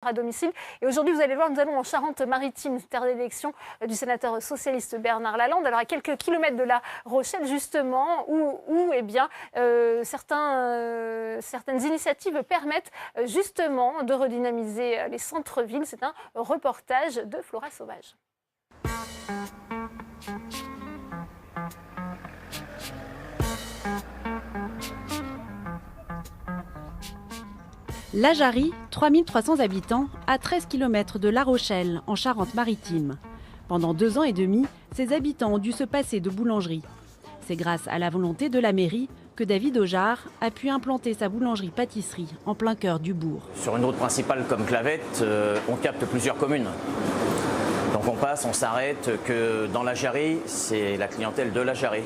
à domicile. Et aujourd'hui, vous allez voir, nous allons en Charente-Maritime, terre d'élection du sénateur socialiste Bernard Lalande. Alors à quelques kilomètres de La Rochelle, justement, où eh bien, certaines initiatives permettent justement de redynamiser les centres-villes. C'est un reportage de Flora Sauvage. La Jarrie, 3300 habitants, à 13 km de La Rochelle, en Charente-Maritime. Pendant 2 ans et demi, ses habitants ont dû se passer de boulangerie. C'est grâce à la volonté de la mairie que David Ojard a pu implanter sa boulangerie-pâtisserie en plein cœur du bourg. Sur une route principale comme Clavette, on capte plusieurs communes. Donc on passe, on s'arrête, que dans la Jarrie, c'est la clientèle de la Jarrie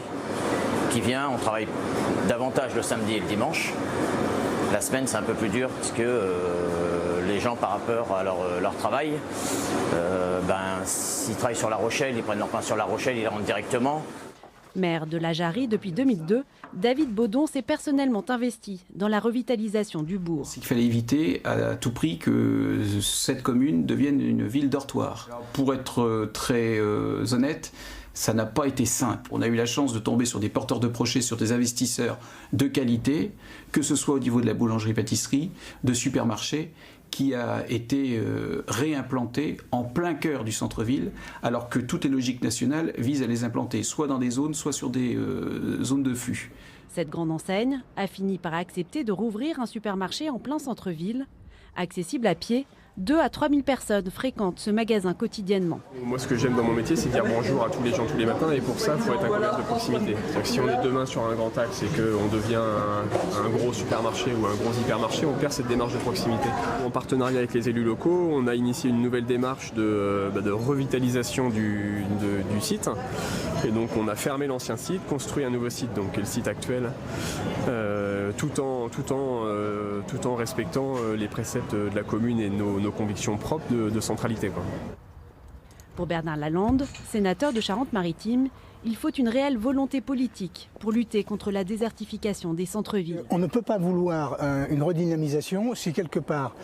qui vient. On travaille davantage le samedi et le dimanche. La semaine, c'est un peu plus dur parce que les gens, par rapport à leur travail, s'ils travaillent sur La Rochelle, ils prennent leur pain sur La Rochelle, ils les rentrent directement. Maire de la Jarrie depuis 2002, David Baudon s'est personnellement investi dans la revitalisation du bourg. Il fallait éviter à tout prix que cette commune devienne une ville dortoir. Pour être très honnête, ça n'a pas été simple. On a eu la chance de tomber sur des porteurs de projets, sur des investisseurs de qualité, que ce soit au niveau de la boulangerie-pâtisserie, de supermarchés, qui a été réimplanté en plein cœur du centre-ville, alors que toutes les logiques nationales visent à les implanter soit dans des zones, soit sur des zones de flux. Cette grande enseigne a fini par accepter de rouvrir un supermarché en plein centre-ville, accessible à pied. 2 à 3 000 personnes fréquentent ce magasin quotidiennement. Moi, ce que j'aime dans mon métier, c'est dire bonjour à tous les gens tous les matins, et pour ça, il faut être un commerce de proximité. C'est-à-dire que si on est demain sur un grand axe et qu'on devient un gros supermarché ou un gros hypermarché, on perd cette démarche de proximité. En partenariat avec les élus locaux, on a initié une nouvelle démarche de revitalisation du site. Et donc, on a fermé l'ancien site, construit un nouveau site, donc qui est le site actuel, tout en respectant les préceptes de la commune et nos convictions propres de centralité, quoi. Pour Bernard Lalande, sénateur de Charente-Maritime, il faut une réelle volonté politique pour lutter contre la désertification des centres-villes. On ne peut pas vouloir une redynamisation si quelque part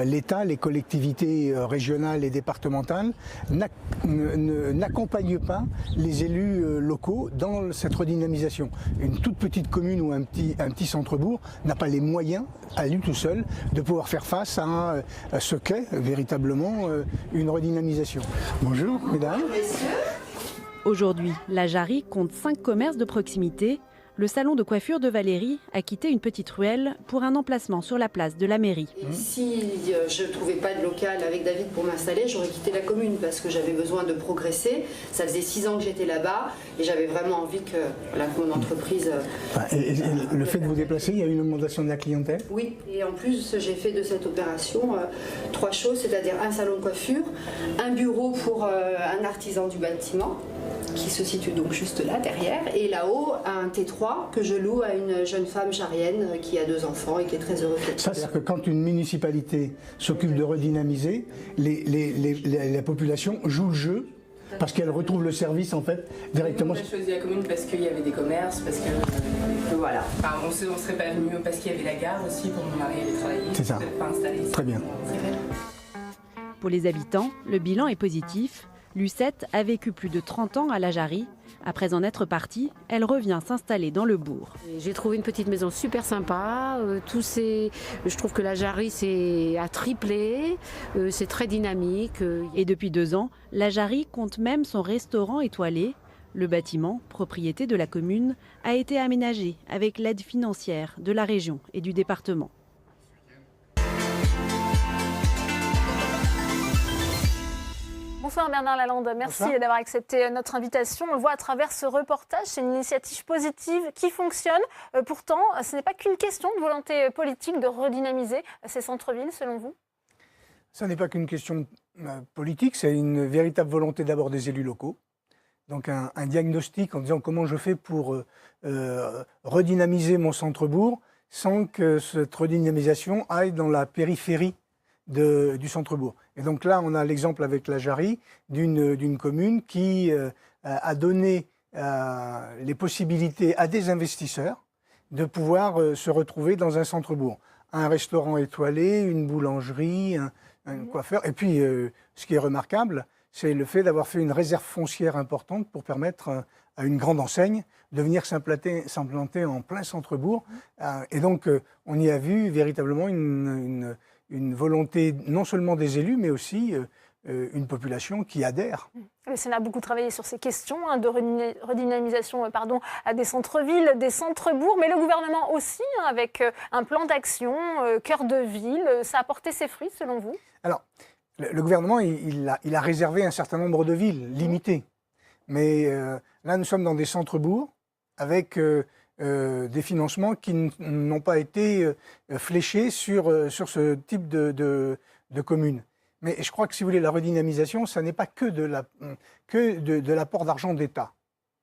l'État, les collectivités régionales et départementales n'accompagnent pas les élus locaux dans cette redynamisation. Une toute petite commune ou un petit centre-bourg n'a pas les moyens, à lui tout seul, de pouvoir faire face à ce qu'est véritablement une redynamisation. Bonjour, mesdames. Aujourd'hui, la Jarrie compte 5 commerces de proximité. Le salon de coiffure de Valérie a quitté une petite ruelle pour un emplacement sur la place de la mairie. Si je ne trouvais pas de local avec David pour m'installer, j'aurais quitté la commune parce que j'avais besoin de progresser. Ça faisait 6 ans que j'étais là-bas et j'avais vraiment envie que mon entreprise... Et le fait de vous déplacer, il y a une augmentation de la clientèle ? Oui, et en plus j'ai fait de cette opération 3 choses, c'est-à-dire un salon de coiffure, un bureau pour un artisan du bâtiment, qui se situe donc juste là, derrière, et là-haut, un T3 que je loue à une jeune femme jarrienne qui a 2 enfants et qui est très heureuse. Ça, c'est-à-dire que quand une municipalité s'occupe de redynamiser, la population joue le jeu parce qu'elle retrouve le service en fait directement. On a choisi la commune parce qu'il y avait des commerces, parce que voilà. Enfin, on ne serait pas venu parce qu'il y avait la gare aussi pour mon mari aller travailler. C'est ça. Pas installé. Très bien. Pour les habitants, le bilan est positif. Lucette a vécu plus de 30 ans à la Jarrie. Après en être partie, elle revient s'installer dans le bourg. J'ai trouvé une petite maison super sympa. Je trouve que la Jarrie a triplé. C'est très dynamique. Et depuis 2 ans, la Jarrie compte même son restaurant étoilé. Le bâtiment, propriété de la commune, a été aménagé avec l'aide financière de la région et du département. Bonsoir Bernard Lalande, merci d'avoir accepté notre invitation. On le voit à travers ce reportage, c'est une initiative positive qui fonctionne. Pourtant, ce n'est pas qu'une question de volonté politique de redynamiser ces centres-villes, selon vous ? Ça n'est pas qu'une question politique, c'est une véritable volonté d'abord des élus locaux. Donc un diagnostic en disant comment je fais pour redynamiser mon centre-bourg sans que cette redynamisation aille dans la périphérie du centre-bourg. Et donc là, on a l'exemple avec la Jarrie d'une commune qui a donné les possibilités à des investisseurs de pouvoir se retrouver dans un centre-bourg. Un restaurant étoilé, une boulangerie, un coiffeur. Et puis, ce qui est remarquable, c'est le fait d'avoir fait une réserve foncière importante pour permettre à une grande enseigne de venir s'implanter en plein centre-bourg. Et donc, on y a vu véritablement une volonté non seulement des élus, mais aussi une population qui adhère. Le Sénat a beaucoup travaillé sur ces questions de redynamisation des centres-villes, des centres-bourgs, mais le gouvernement aussi, avec un plan d'action, cœur de ville. Ça a porté ses fruits, selon vous? Alors, le gouvernement, il a réservé un certain nombre de villes, limitées. Mais là, nous sommes dans des centres-bourgs avec des financements qui n'ont pas été fléchés sur ce type de communes. Mais je crois que, si vous voulez, la redynamisation, ça n'est pas que de l'apport d'argent d'État.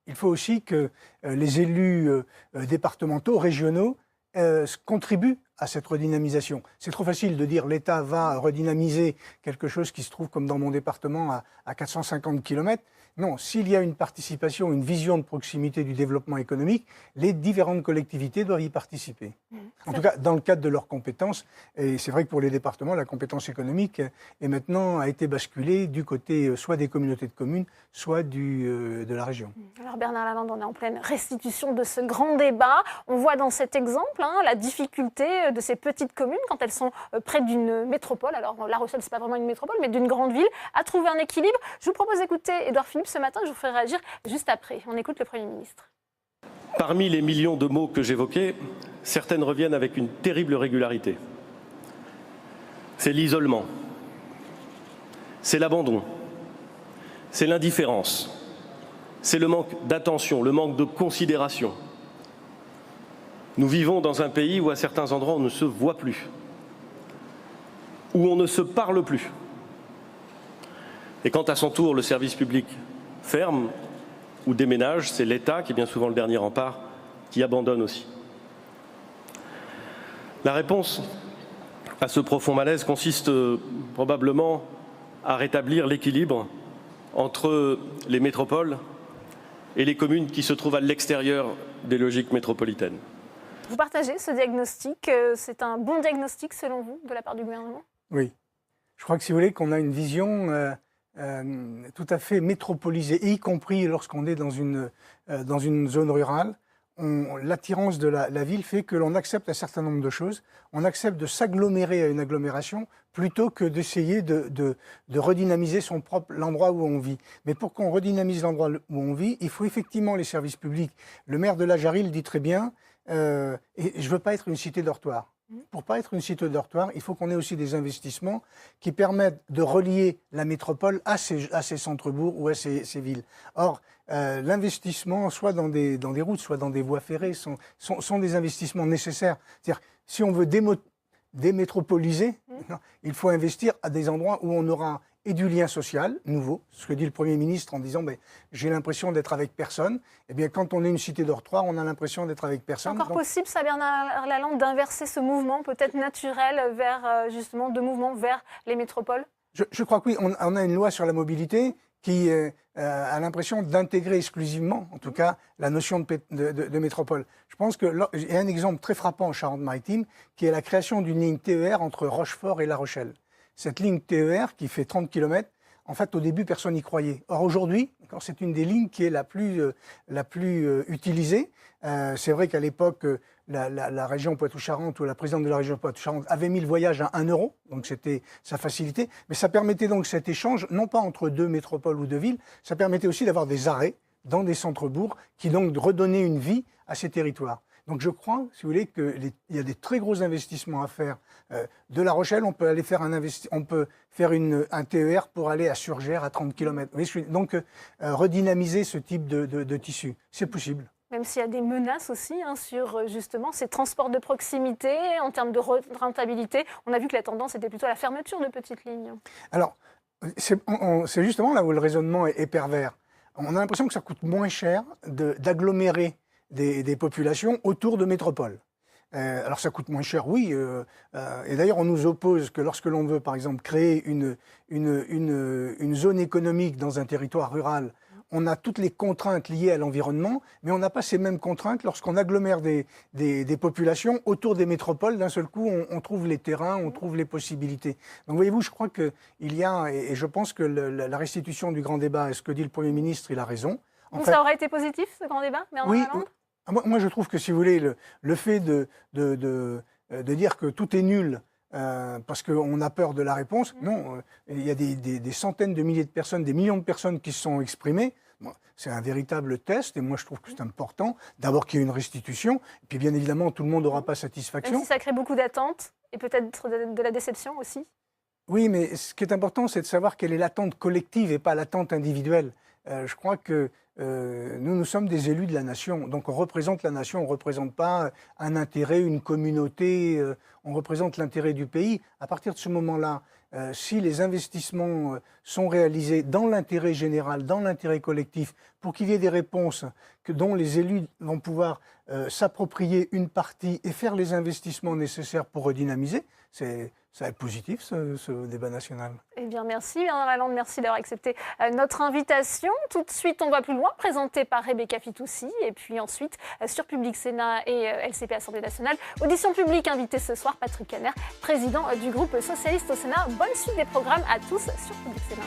Il faut aussi que les élus départementaux, régionaux, contribuent à cette redynamisation. C'est trop facile de dire l'État va redynamiser quelque chose qui se trouve, comme dans mon département, à 450 km. Non, s'il y a une participation, une vision de proximité du développement économique, les différentes collectivités doivent y participer. En tout cas, dans le cadre de leurs compétences. Et c'est vrai que pour les départements, la compétence économique a été basculée du côté soit des communautés de communes, soit de la région. Alors Bernard Lalande, on est en pleine restitution de ce grand débat. On voit dans cet exemple la difficulté de ces petites communes quand elles sont près d'une métropole. Alors La Rochelle, ce n'est pas vraiment une métropole, mais d'une grande ville, à trouver un équilibre. Je vous propose d'écouter Édouard Philippe ce matin, je vous ferai réagir juste après. On écoute le Premier ministre. Parmi les millions de mots que j'évoquais, certaines reviennent avec une terrible régularité. C'est l'isolement, c'est l'abandon, c'est l'indifférence, c'est le manque d'attention, le manque de considération. Nous vivons dans un pays où à certains endroits on ne se voit plus, où on ne se parle plus. Et quand à son tour le service public ferme ou déménage, c'est l'État, qui est bien souvent le dernier rempart, qui abandonne aussi. La réponse à ce profond malaise consiste probablement à rétablir l'équilibre entre les métropoles et les communes qui se trouvent à l'extérieur des logiques métropolitaines. Vous partagez ce diagnostic? C'est un bon diagnostic, selon vous, de la part du gouvernement? Oui. Je crois que, si vous voulez, qu'on a une vision tout à fait métropolisée, y compris lorsqu'on est dans une zone rurale. L'attirance de la ville fait que l'on accepte un certain nombre de choses. On accepte de s'agglomérer à une agglomération plutôt que d'essayer de redynamiser l'endroit où on vit. Mais pour qu'on redynamise l'endroit où on vit, il faut effectivement les services publics. Le maire de la Jarry le dit très bien, et je ne veux pas être une cité dortoir. Pour ne pas être une cité dortoir, il faut qu'on ait aussi des investissements qui permettent de relier la métropole à ces centres-bourgs ou à ces villes. Or, l'investissement, soit dans des routes, soit dans des voies ferrées, sont des investissements nécessaires. C'est-à-dire, si on veut démétropoliser, il faut investir à des endroits où on aura et du lien social nouveau, ce que dit le Premier ministre en disant j'ai l'impression d'être avec personne. Eh bien, quand on est une cité dortoir, on a l'impression d'être avec personne. C'est encore possible, ça, Bernard Lalande, d'inverser ce mouvement peut-être naturel vers les métropoles? Je crois que oui. On a une loi sur la mobilité qui a l'impression d'intégrer exclusivement, en tout cas, la notion de métropole. Je pense qu'il y a un exemple très frappant en Charente-Maritime, qui est la création d'une ligne TER entre Rochefort et La Rochelle. Cette ligne TER qui fait 30 km, en fait, au début, personne n'y croyait. Or, aujourd'hui, c'est une des lignes qui est la plus utilisée. C'est vrai qu'à l'époque, la région Poitou-Charentes ou la présidente de la région Poitou-Charentes avait mis le voyage à 1 €, donc ça facilitait. Mais ça permettait donc cet échange, non pas entre deux métropoles ou deux villes, ça permettait aussi d'avoir des arrêts dans des centres-bourgs qui donc redonnaient une vie à ces territoires. Donc je crois, si vous voulez, qu'il y a des très gros investissements à faire. De La Rochelle, on peut aller faire un TER pour aller à Surgères à 30 km. Donc redynamiser ce type de tissu, c'est possible. Même s'il y a des menaces aussi sur justement ces transports de proximité, en termes de rentabilité. On a vu que la tendance était plutôt à la fermeture de petites lignes. Alors, c'est justement là où le raisonnement est pervers. On a l'impression que ça coûte moins cher d'agglomérer des populations autour de métropoles. Alors ça coûte moins cher, oui. Et d'ailleurs, on nous oppose que lorsque l'on veut, par exemple, créer une zone économique dans un territoire rural, on a toutes les contraintes liées à l'environnement, mais on n'a pas ces mêmes contraintes lorsqu'on agglomère des populations autour des métropoles. D'un seul coup, on trouve les terrains, on trouve les possibilités. Donc voyez-vous, je crois qu'il y a, et je pense que la restitution du grand débat, et ce que dit le Premier ministre, il a raison. Donc ça aurait été positif, ce grand débat, mais en oui, Irlande ? moi je trouve que, si vous voulez, le fait de dire que tout est nul, parce qu'on a peur de la réponse. Non, il y a des centaines de milliers de personnes, des millions de personnes qui se sont exprimées. Bon, c'est un véritable test et moi je trouve que c'est important d'abord qu'il y ait une restitution et puis bien évidemment tout le monde n'aura pas satisfaction. Même si ça crée beaucoup d'attentes et peut-être de la déception aussi. Oui, mais ce qui est important, c'est de savoir quelle est l'attente collective et pas l'attente individuelle. Je crois que nous sommes des élus de la nation, donc on représente la nation, on ne représente pas un intérêt, une communauté, on représente l'intérêt du pays. À partir de ce moment-là, si les investissements sont réalisés dans l'intérêt général, dans l'intérêt collectif, pour qu'il y ait des réponses dont les élus vont pouvoir s'approprier une partie et faire les investissements nécessaires pour redynamiser, ça va être positif, ce débat national. Eh bien, merci Bernard Lalande, merci d'avoir accepté notre invitation. Tout de suite, on va plus loin, présenté par Rebecca Fitoussi. Et puis ensuite, sur Public Sénat et LCP Assemblée nationale. Audition publique, invité ce soir, Patrick Kanner, président du groupe socialiste au Sénat. Bonne suite des programmes à tous sur Public Sénat.